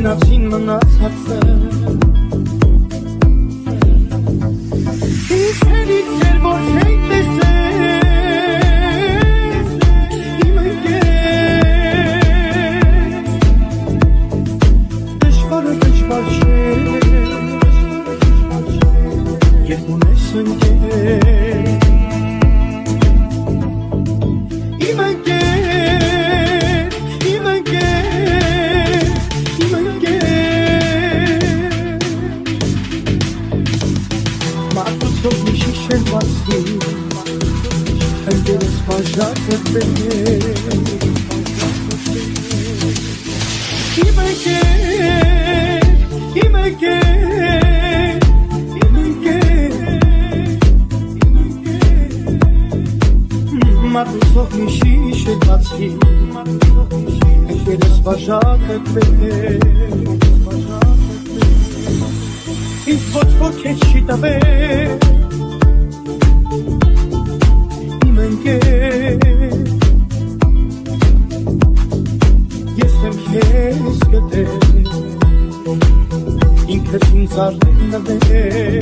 Գնացին մնացածը Ինչ հերից էր որ չենք տեսել Իմ ընկեր Դժվարը դժվար չէ Երբ ունես ընկեր Իմ ընկեր Իմ ընկեր Իմ ընկեր Մատուցով մի շիշեր բացի Ընկերս բաժակը բերել Իմ ընկեր Իմ ընկեր Իմ ընկեր Մատուցով մի շիշեր բացի Ընկերս բաժակը բերել Ինձ ոչ ոք հետ չի տվել Իմ ընկեր Ես եմ քեզ գտել Ինքս ինձ արնվել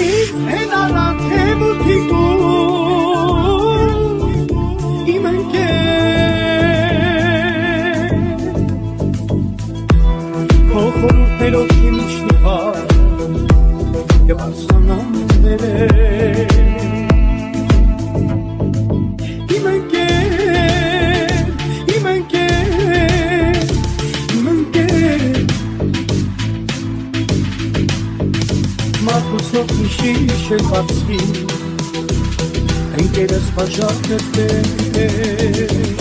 Ինձ հեն առան թե մութիկում Իմ ընկեր Քո խորհուրդներով իմ իջնիվար Կբարձրանամ վերել Իմ ընկեր Իմ ընկեր Իմ ընկեր Մատուցով մի շիշեր բացի Ընկերս բաժակը բերել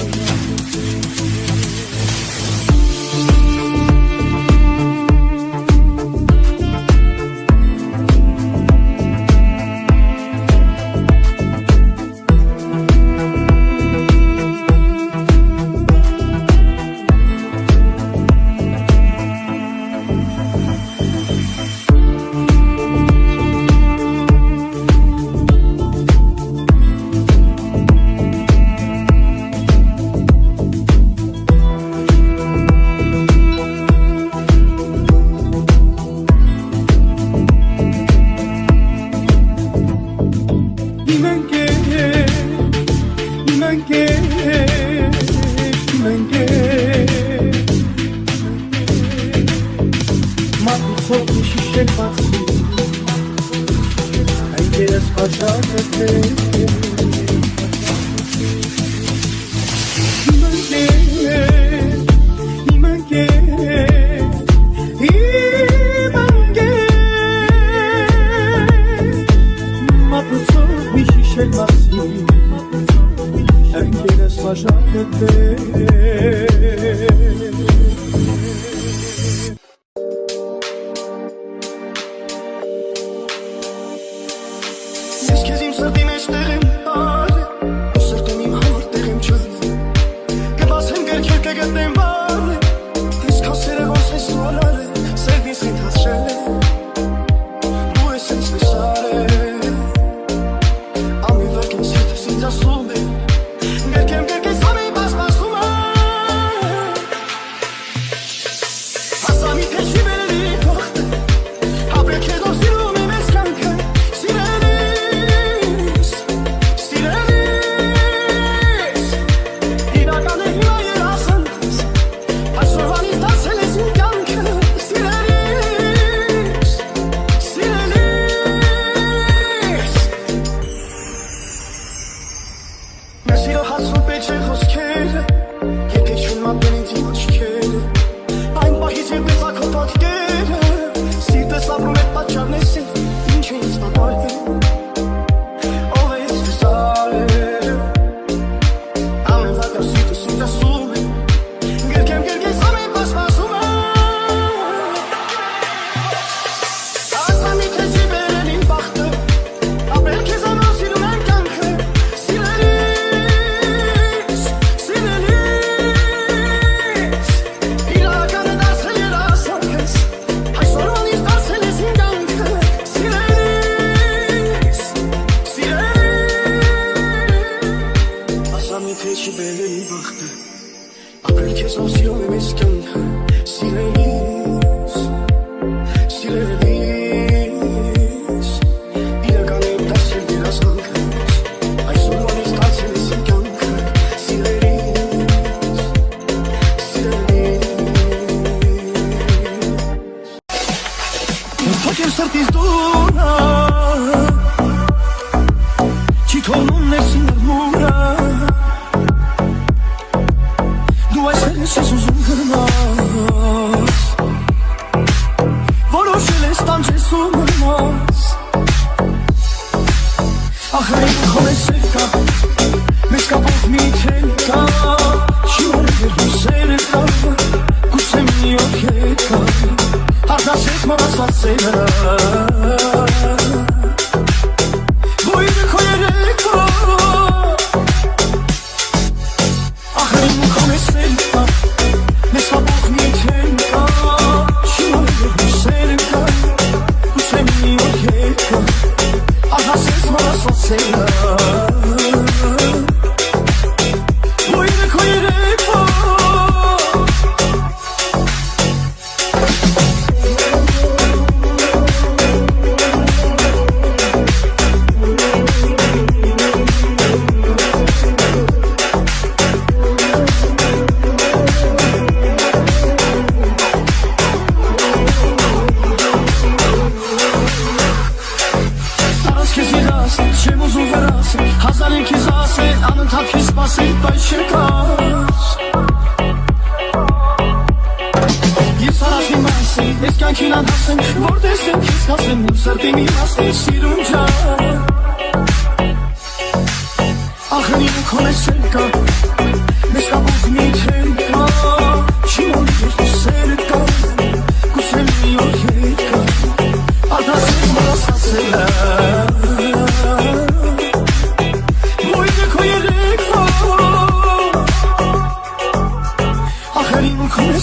Ախր իմ քո ես